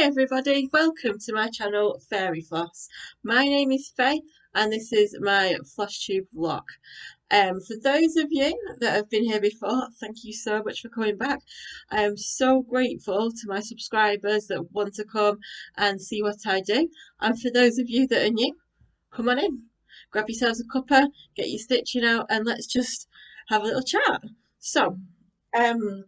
Hi everybody, welcome to my channel Fairy Floss. My name is Faye and this is my FlossTube vlog. For those of you that have been here before, thank you so much for coming back. I am so grateful to my subscribers that want to come and see what I do. And for those of you that are new, come on in, grab yourselves a cuppa, get your stitching out and let's just have a little chat. So, I'm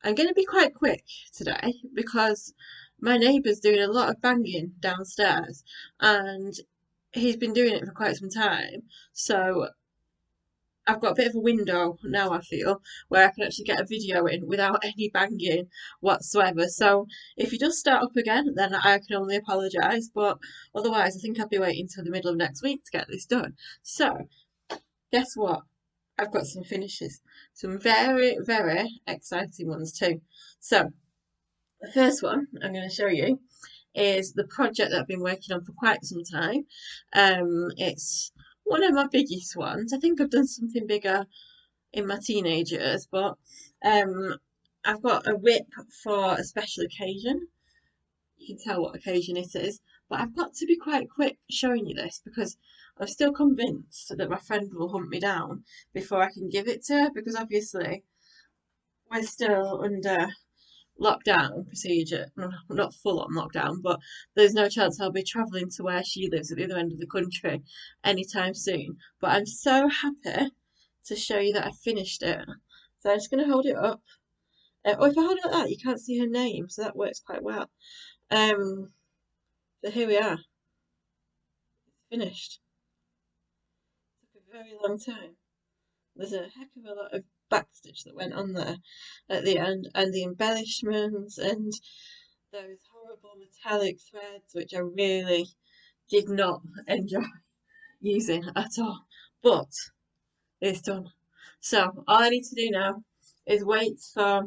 going to be quite quick today because my neighbour's doing a lot of banging downstairs and he's been doing it for quite some time. So I've got a bit of a window now, I feel, where I can actually get a video in without any banging whatsoever. So if he does start up again, then I can only apologise. But otherwise, I think I'll be waiting till the middle of next week to get this done. So guess what? I've got some finishes. Some very, very exciting ones too. So the first one I'm going to show you is the project that I've been working on for quite some time. It's one of my biggest ones. I think I've done something bigger in my teenage years, but I've got a whip for a special occasion. You can tell what occasion it is, but I've got to be quite quick showing you this because I'm still convinced that my friend will hunt me down before I can give it to her, because obviously we're still under lockdown procedure, not full on lockdown, but there's no chance I'll be travelling to where she lives at the other end of the country anytime soon. But I'm so happy to show you that I finished it. So I'm just going to hold it up. Or if I hold it like that, you can't see her name, so that works quite well. So here we are. It's finished. It took a very long time. There's a heck of a lot of backstitch that went on there at the end, and the embellishments and those horrible metallic threads which I really did not enjoy using at all, but it's done. So all I need to do now is wait for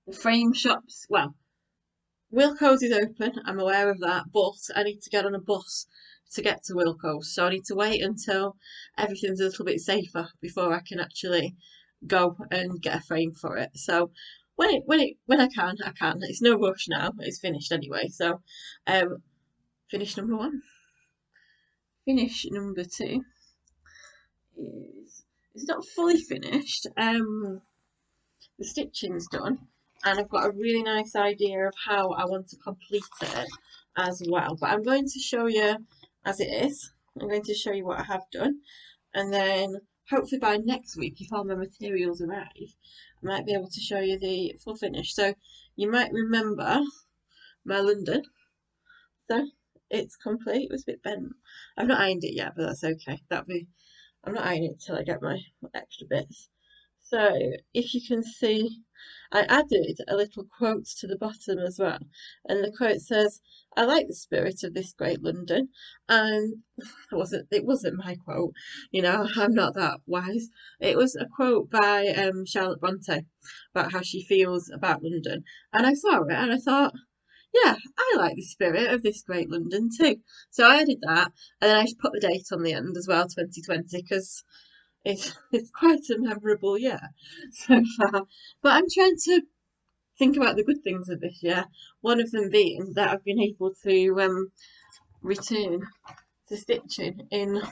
the frame shops. Well, Wilko's is open, I'm aware of that, but I need to get on a bus to get to Wilko's, so I need to wait until everything's a little bit safer before I can actually go and get a frame for it. So when I can, I can. It's no rush now. It's finished anyway. So finish number one. Finish number two is it's not fully finished. The stitching's done, and I've got a really nice idea of how I want to complete it as well. But I'm going to show you as it is. I'm going to show you what I have done, and then hopefully by next week, if all my materials arrive, I might be able to show you the full finish. So you might remember my London. So it's complete. It was a bit bent. I've not ironed it yet, but that's okay. I'm not ironing it till I get my extra bits. So if you can see, I added a little quote to the bottom as well, and the quote says, "I like the spirit of this great London," and it wasn't my quote, you know, I'm not that wise. It was a quote by Charlotte Bronte about how she feels about London, and I saw it and I thought, yeah, I like the spirit of this great London too. So I added that, and then I just put the date on the end as well, 2020, because it's quite a memorable year so far. But I'm trying to think about the good things of this year. One of them being that I've been able to return to stitching in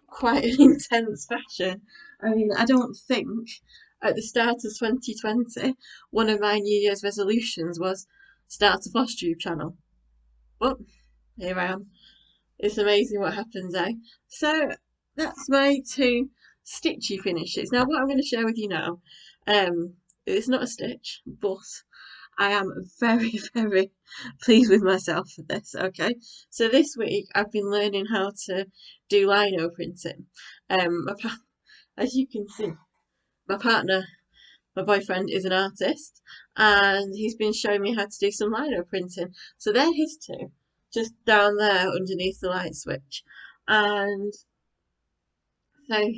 quite an intense fashion. I mean, I don't think at the start of 2020 one of my New Year's resolutions was start a FlossTube channel. But here I am. It's amazing what happens, eh? So that's my two stitchy finishes. Now what I'm going to share with you now, it's not a stitch, but I am very, very pleased with myself for this, okay? So this week I've been learning how to do lino printing. As you can see, my boyfriend is an artist, and he's been showing me how to do some lino printing. So they're his two, just down there underneath the light switch. And so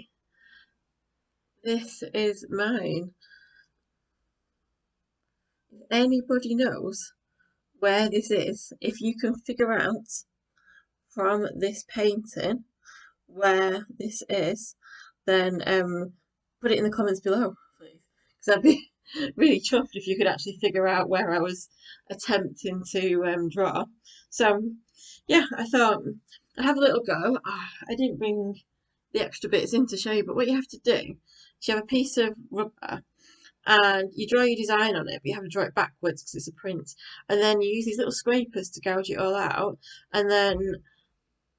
this is mine. If anybody knows where this is, if you can figure out from this painting where this is, then put it in the comments below, please, because really chuffed if you could actually figure out where I was attempting to draw. So yeah, I thought I'd have a little go. I didn't bring the extra bits in to show you, but what you have to do is you have a piece of rubber and you draw your design on it, but you have to draw it backwards because it's a print, and then you use these little scrapers to gouge it all out, and then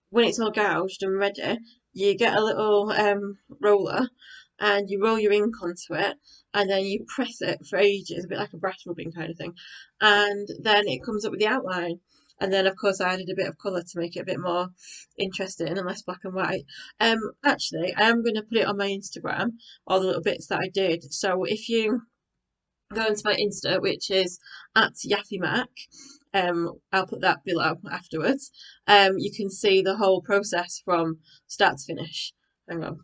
when it's all gouged and ready, you get a little roller and you roll your ink onto it, and then you press it for ages, a bit like a brass rubbing kind of thing, and then it comes up with the outline. And then, of course, I added a bit of colour to make it a bit more interesting and less black and white. Actually, I am going to put it on my Instagram, all the little bits that I did. So if you go into my Insta, which is at YaffyMac, I'll put that below afterwards. You can see the whole process from start to finish. Hang on.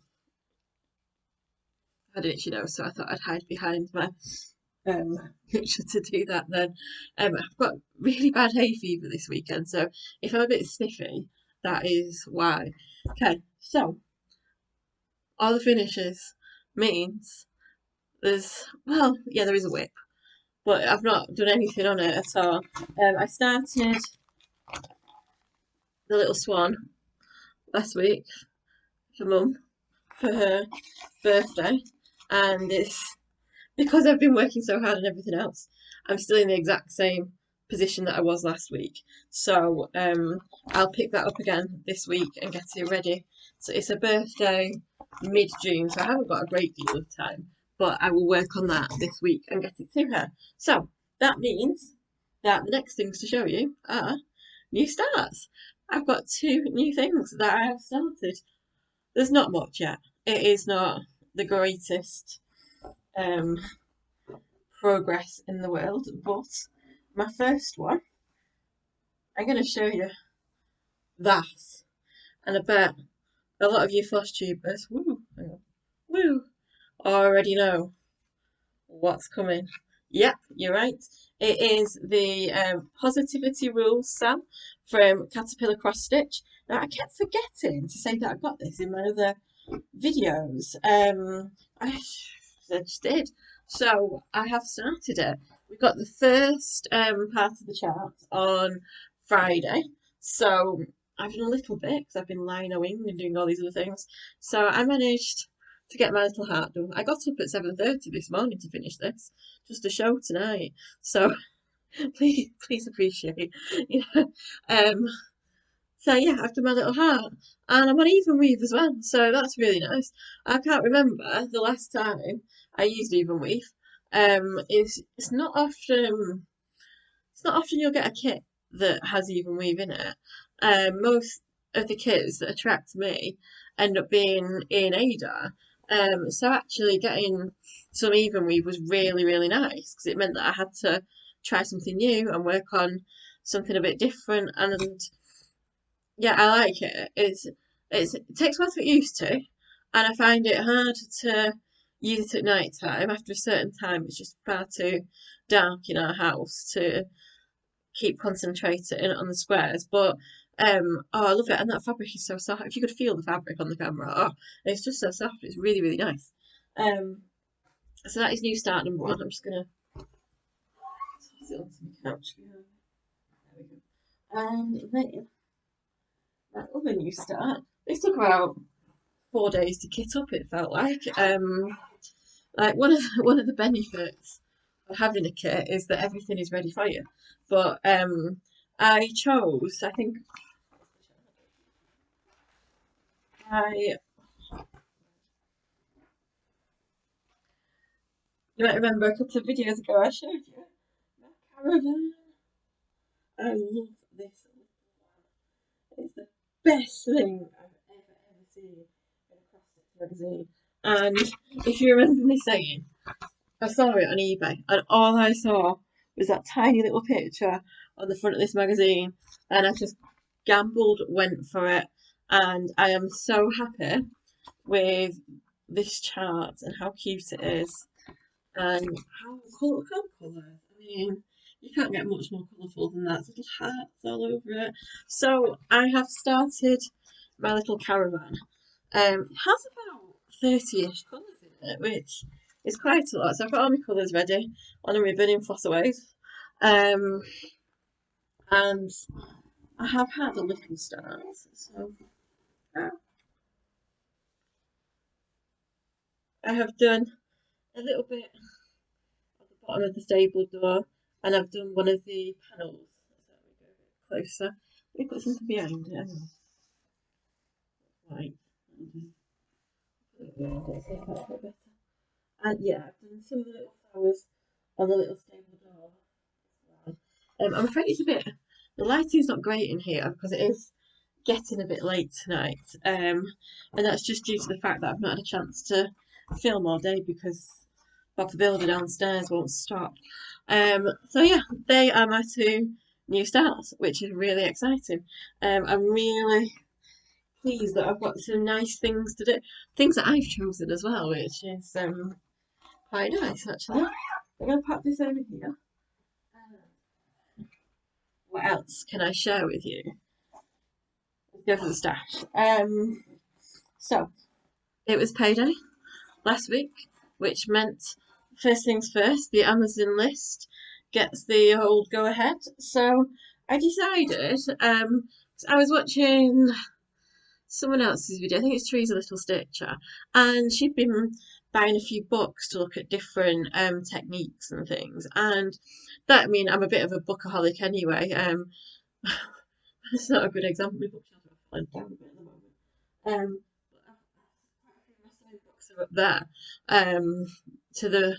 I had an itchy nose, so I thought I'd hide behind my picture to do that then. I've got really bad hay fever this weekend, so if I'm a bit sniffy, that is why. Okay, so all the finishes means there's, well, yeah, there is a whip, but I've not done anything on it at all. I started the little swan last week for Mum for her birthday, and it's because I've been working so hard and everything else, I'm still in the exact same position that I was last week. So I'll pick that up again this week and get it ready. So it's a birthday mid-June, so I haven't got a great deal of time, but I will work on that this week and get it to her. So that means that the next things to show you are new starts. I've got 2 new things that I have started. There's not much yet. It is not the greatest progress in the world, but my first one, I'm going to show you that, and I bet a lot of you FlossTubers, woo, already know what's coming. Yep, you're right. It is the Positivity Rules Sam from Caterpillar Cross Stitch. Now I kept forgetting to say that I got this in my other videos. I just did. So I have started it. We got the first part of the chart on Friday. So I've done a little bit because I've been linoing and doing all these other things. So I managed to get my little heart done. I got up at 7:30 this morning to finish this, just to show tonight. So please appreciate. You know, so yeah, I've done my little heart, and I'm on even weave as well, so that's really nice. I can't remember the last time I used even weave. It's not often. It's not often you'll get a kit that has even weave in it. Most of the kits that attract me end up being in Ada. So actually getting some even weave was really nice because it meant that I had to try something new and work on something a bit different, and yeah, I like it. It takes one to get used to, and I find it hard to use it at night time. After a certain time, it's just far too dark in our house to keep concentrating on the squares. But oh, I love it, and that fabric is so soft. If you could feel the fabric on the camera, oh, it's just so soft. It's really nice. So that is new start number 1. I'm just gonna toss it onto the couch. There we go. And then that other new start. This took about 4 days to kit up. It felt like one of the benefits of having a kit is that everything is ready for you. But I chose. I think you might remember a couple of videos ago I showed you my caravan. I love this. It's the best thing I've ever seen in a cross-stitch magazine. And if you remember me saying, I saw it on eBay, and all I saw was that tiny little picture on the front of this magazine, and I just gambled, went for it, and I am so happy with this chart and how cute it is, and how colour. I mean, you can't get much more colourful than that. There's little hearts all over it. So I have started my little caravan. It has about 30-ish colours in it, which it's quite a lot. So I've got all my colours ready on a ribbon in FlossAways. And I have had a little start. So I have done a little bit at the bottom of the stable door, and I've done one of the panels. So we go a bit closer. Let me put something behind it. Right. And yeah, I've done some of the little flowers on the little stable door as well. I'm afraid it's a bit, the lighting's not great in here because it is getting a bit late tonight. And that's just due to the fact that I've not had a chance to film all day because the builder downstairs won't stop. So yeah, they are my 2 new starts, which is really exciting. I'm really pleased that I've got some nice things to do, things that I've chosen as well, which is quite nice actually. I'm going to pop this over here. What else can I share with you? Let's go for the stash. So it was payday last week, which meant first things first, the Amazon list gets the old go ahead. So I decided, I was watching someone else's video, I think it's Teresa Little Stitcher, and she'd been buying a few books to look at different techniques and things. And that, I mean, I'm a bit of a bookaholic anyway. It's not a good example. My bookshelf are falling down a bit at the moment. My books are up there, to the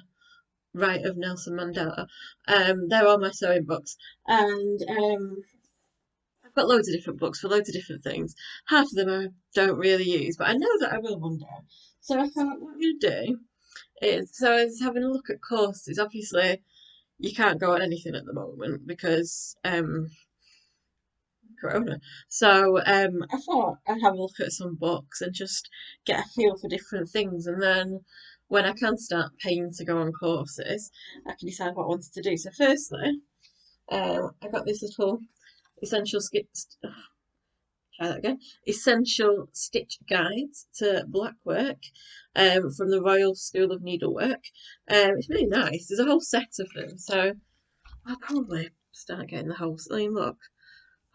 right of Nelson Mandela. They're all my sewing books, and I've got loads of different books for loads of different things. Half of them I don't really use, but I know that I will one day. So I thought, what I'm going to do is, so I was having a look at courses. Obviously, you can't go on anything at the moment because Corona. So I thought I'd have a look at some books and just get a feel for different things, and then when I can start paying to go on courses, I can decide what I wanted to do. So firstly, I got this little essential essential stitch guides to blackwork from the Royal School of Needlework. It's really nice. There's a whole set of them, so I'll probably start getting the whole. I mean, look,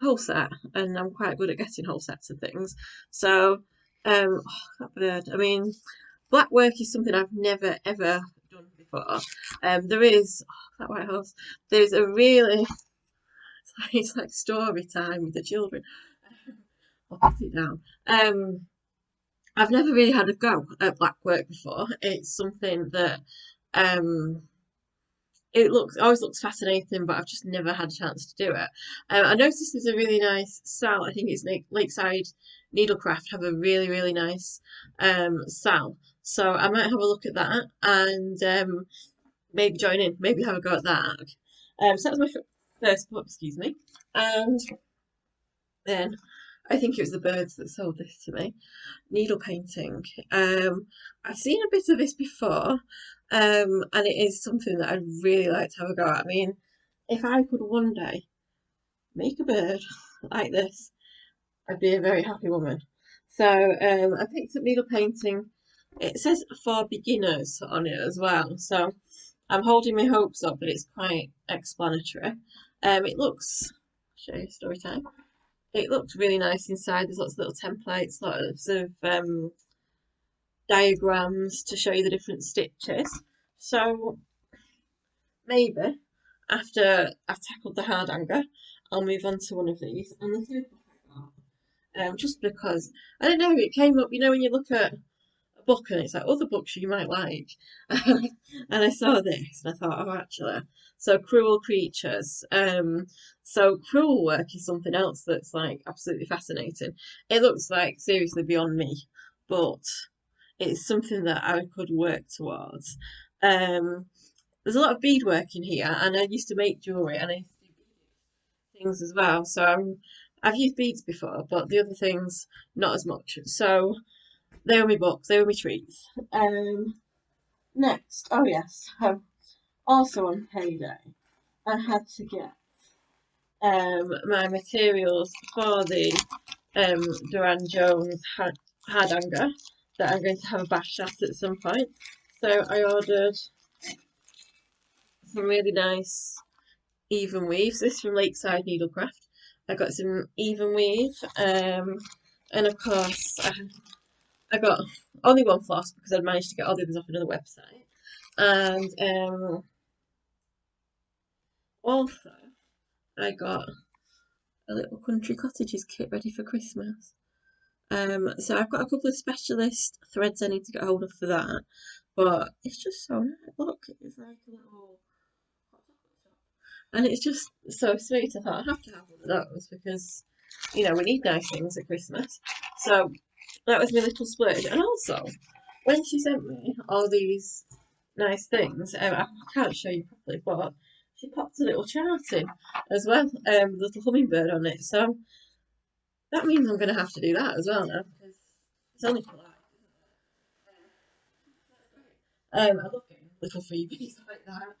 whole set, and I'm quite good at getting whole sets of things. So, that bird. I mean, blackwork is something I've never ever done before. There is that white horse. There's a really it's like story time with the children. I'll put it down. I've never really had a go at blackwork before. It's something that it always looks fascinating, but I've just never had a chance to do it. I noticed there's a really nice sale. I think it's Lakeside Needlecraft have a really nice sale. So I might have a look at that and maybe join in, maybe have a go at that. So that was my first book, excuse me. And then I think it was the birds that sold this to me. Needle painting. I've seen a bit of this before, and it is something that I'd really like to have a go at. I mean, if I could one day make a bird like this, I'd be a very happy woman. So I picked up needle painting. It says for beginners on it as well, so I'm holding my hopes up that it's quite explanatory. It looks, show you story time. It looks really nice inside. There's lots of little templates, lots of diagrams to show you the different stitches. So maybe after I've tackled the hard anger, I'll move on to one of these. And the third book I got, just because I don't know, it came up. You know, when you look at a book and it's like other books you might like, and I saw this and I thought, oh, actually. So cruel creatures. So cruel work is something else that's like absolutely fascinating. It looks like seriously beyond me, but it's something that I could work towards. There's a lot of beadwork in here, and I used to make jewellery and I used to do things as well. So I've used beads before, but the other things not as much. So they were my books, they were my treats. Next, oh yes, also on payday, I had to get my materials for the Darren Jones hard anger that I'm going to have a bash at some point. So I ordered some really nice even weaves. This is from Lakeside Needlecraft. I got some even weave, and of course I got only one floss because I'd managed to get all the others off another website, and also I got a little country cottages kit ready for Christmas. So I've got a couple of specialist threads I need to get hold of for that, but it's just so nice. Look, it's like a little hot chocolate shop, and it's just so sweet. I thought I have to have one of those because, you know, we need nice things at Christmas. So that was my little splurge. And also, when she sent me all these nice things, I can't show you properly, but she popped a little chart in as well, little hummingbird on it. So that means I'm going to have to do that as well now because it's only polite. I love getting little freebies like that.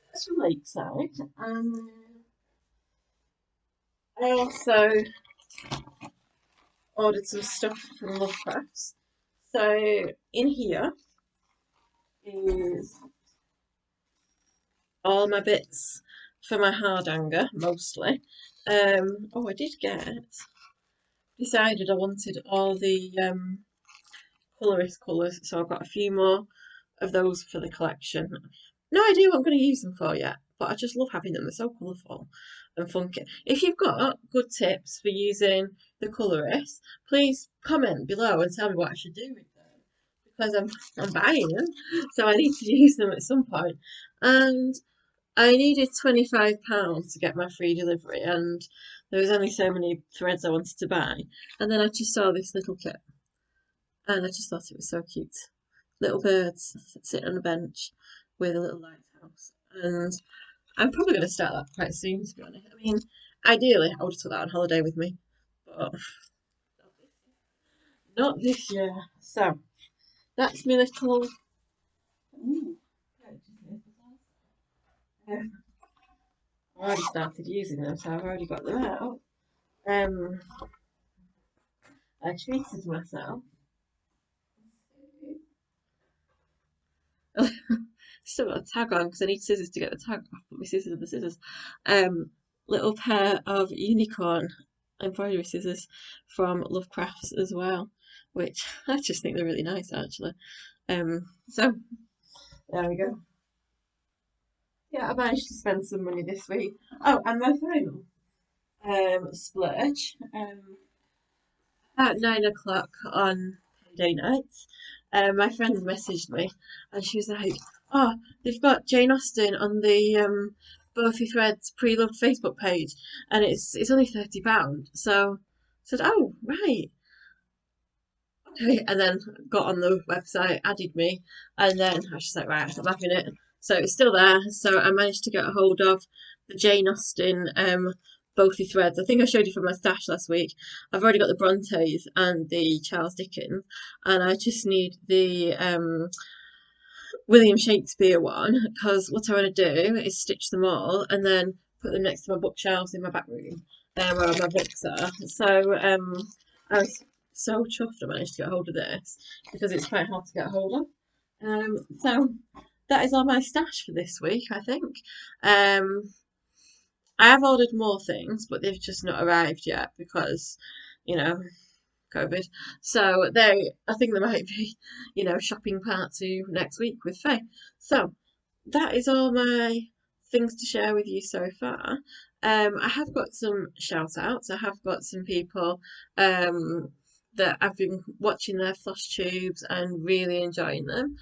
That's from Lakeside. I also ordered some stuff from Lovecrafts. So in here is all my bits for my hardanger, mostly. Oh, I did decided I wanted all the colorist colours, so I've got a few more of those for the collection. No idea what I'm going to use them for yet, but I just love having them. They're so colourful and funky. If you've got good tips for using the colorist, please comment below and tell me what I should do with them, because I'm buying them, so I need to use them at some point. And I needed £25 to get my free delivery, and there was only so many threads I wanted to buy. And then I just saw this little kit, and I just thought it was so cute. Little birds sitting on a bench with a little lighthouse, and I'm probably going to start that quite soon, to be honest. I mean, ideally, I would have took that on holiday with me, but not this year. So that's my little. Ooh, I already started using them, so I've already got them out. I treated myself. Still got a tag on because I need scissors to get the tag off. Put my scissors in the scissors. Little pair of unicorn embroidery scissors from Lovecrafts as well, which I just think they're really nice actually. So there we go. Yeah, I managed to spend some money this week. Oh, and my final splurge. At 9 o'clock on payday night, my friend messaged me and she was like, "Oh, they've got Jane Austen on the Bothie Threads pre-loved Facebook page, and it's only £30." So I said, "Oh, right, okay." And then got on the website, added me, and then I was just like, "Right, I'm having it." So it's still there. So I managed to get a hold of the Jane Austen Bothie Threads. I think I showed you from my stash last week. I've already got the Brontes and the Charles Dickens, and I just need the William Shakespeare one, because what I want to do is stitch them all and then put them next to my bookshelves in my back room, where all my books are. So I was so chuffed I managed to get hold of this because it's quite hard to get hold of. So that is all my stash for this week, I think. I have ordered more things, but they've just not arrived yet because, you know, COVID. So I think there might be, shopping part 2 next week with Faye. So that is all my things to share with you so far. I have got some shout outs. I have got some people that I've been watching their FlossTubes and really enjoying them.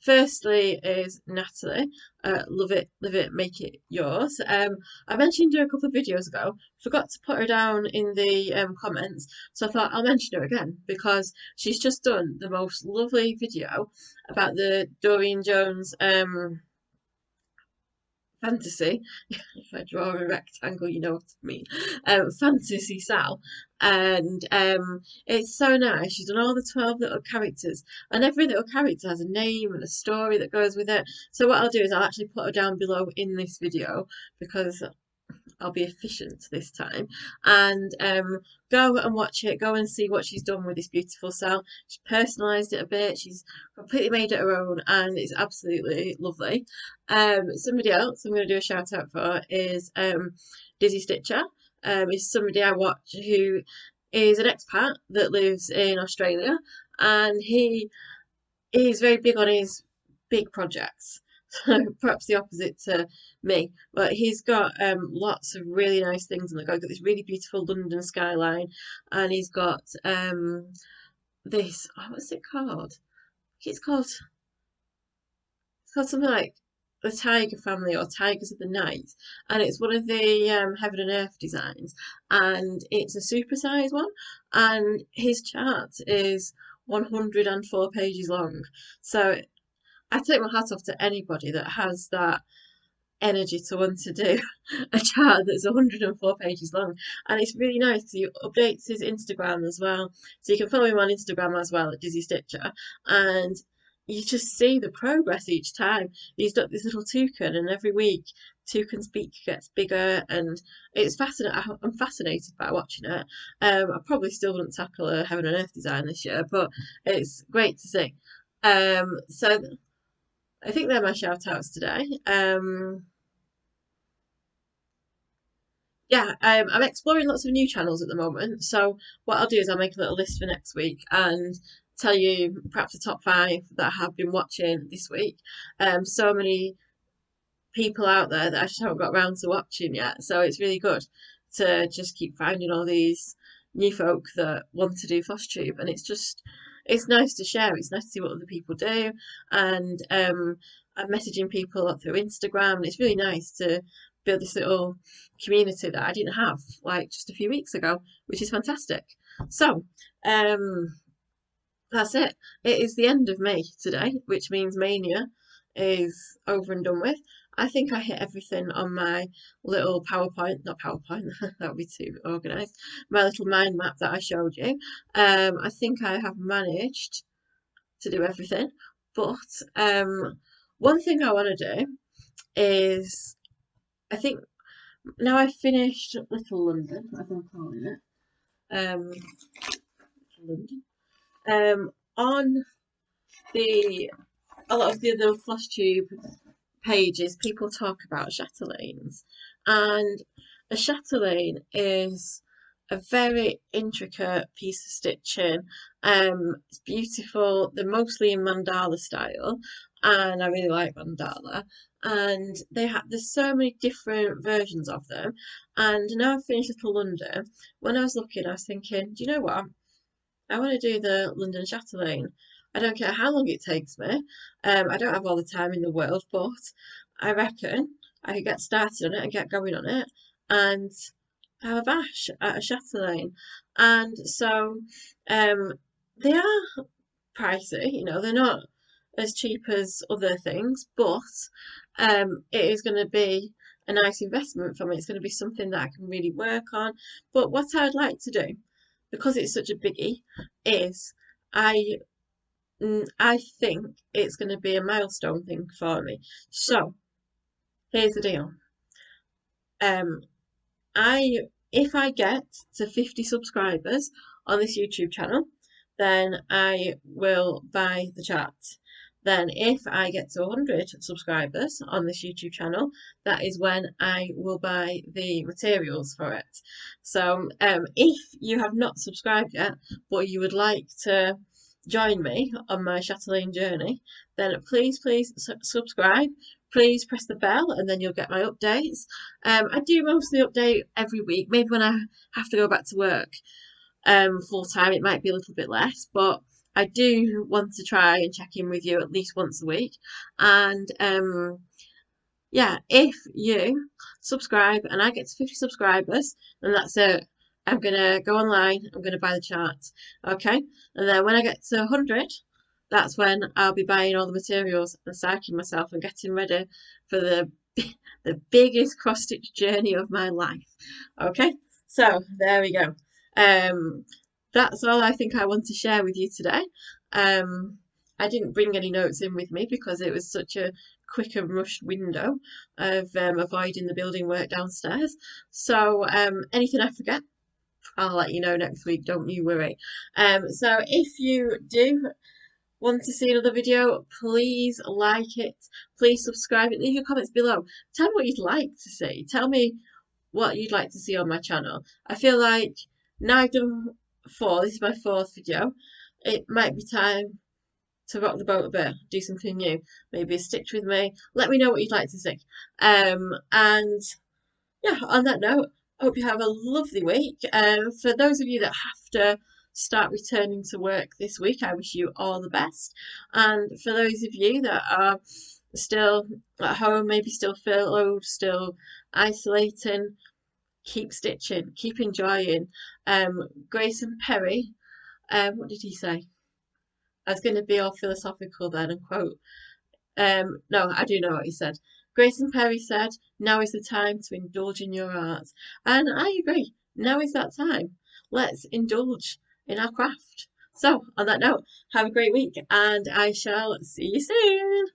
Firstly is Nathalie, Love It, Live It, Make It Yours. I mentioned her a couple of videos ago, forgot to put her down in the comments, so I thought I'll mention her again because she's just done the most lovely video about the Doreen Jones fantasy. If I draw a rectangle, you know what I mean. Fantasy Sal, and it's so nice. She's done all the 12 little characters, and every little character has a name and a story that goes with it. So what I'll do is I'll actually put her down below in this video because I'll be efficient this time, and go and watch it. Go and see what she's done with this beautiful cell. She's personalised it a bit. She's completely made it her own, and it's absolutely lovely. Somebody else I'm going to do a shout out for is DizzyStitcher. Is somebody I watch who is an expat that lives in Australia, and he is very big on his big projects. So perhaps the opposite to me, but he's got lots of really nice things, and got this really beautiful London skyline, and he's got this, what's it called? It's called something like the Tiger Family or Tigers of the Night, and it's one of the Heaven and Earth designs, and it's a supersized one, and his chart is 104 pages long. So I take my hat off to anybody that has that energy to want to do a chart that's 104 pages long, and it's really nice because he updates his Instagram as well, so you can follow him on Instagram as well at DizzyStitcher, and you just see the progress each time. He's got this little toucan, and every week toucan's beak gets bigger, and it's fascinating. I'm fascinated by watching it. I probably still wouldn't tackle a Heaven and Earth design this year, but it's great to see. So I think they're my shout outs today. Yeah, I'm exploring lots of new channels at the moment. So what I'll do is I'll make a little list for next week and tell you perhaps the top 5 that I have been watching this week. So many people out there that I just haven't got around to watching yet. So it's really good to just keep finding all these new folk that want to do FlossTube, and it's nice to share. It's nice to see what other people do, and I'm messaging people through Instagram, and it's really nice to build this little community that I didn't have like just a few weeks ago, which is fantastic. So that's it. It is the end of May today, which means Mania is over and done with. I think I hit everything on my little PowerPoint, not PowerPoint, that would be too organised, my little mind map that I showed you. I think I have managed to do everything, but one thing I want to do is, I think now I've finished Little London, as I'm calling it, London, on a lot of the other FlossTube pages, people talk about chatelaines, and a chatelaine is a very intricate piece of stitching. It's beautiful. They're mostly in mandala style, and I really like mandala. And there's so many different versions of them. And now I've finished Little London. When I was looking, I was thinking, do you know what? I want to do the London chatelaine. I don't care how long it takes me. I don't have all the time in the world, but I reckon I could get started on it and get going on it and have a bash at a chatelaine. And so they are pricey, they're not as cheap as other things, but it is going to be a nice investment for me. It's going to be something that I can really work on. But what I'd like to do, because it's such a biggie, is I think it's going to be a milestone thing for me. So here's the deal. If I get to 50 subscribers on this YouTube channel, then I will buy the chart. Then if I get to 100 subscribers on this YouTube channel, that is when I will buy the materials for it. So if you have not subscribed yet, but you would like to join me on my chatelaine journey, then please subscribe. Please press the bell, and then you'll get my updates. I do mostly update every week. Maybe when I have to go back to work full time, it might be a little bit less, but I do want to try and check in with you at least once a week. And yeah, if you subscribe and I get to 50 subscribers, then that's it. I'm going to go online, I'm going to buy the chart, okay? And then when I get to 100, that's when I'll be buying all the materials and psyching myself and getting ready for the biggest cross-stitch journey of my life, okay? So, there we go. That's all I think I want to share with you today. I didn't bring any notes in with me because it was such a quick and rushed window of avoiding the building work downstairs. So anything I forget, I'll let you know next week, don't you worry. So if you do want to see another video, please like it, please subscribe it, leave your comments below. Tell me what you'd like to see. Tell me what you'd like to see on my channel. I feel like now I've done 4, this is my 4th video, it might be time to rock the boat a bit, do something new, maybe a stitch with me. Let me know what you'd like to see. And yeah, on that note, I hope you have a lovely week. For those of you that have to start returning to work this week, I wish you all the best. And for those of you that are still at home, maybe still furloughed, still isolating, keep stitching, keep enjoying. Grayson Perry, what did he say? I was going to be all philosophical then and quote. No, I do know what he said. Grayson Perry said, now is the time to indulge in your art. And I agree. Now is that time. Let's indulge in our craft. So, on that note, have a great week and I shall see you soon.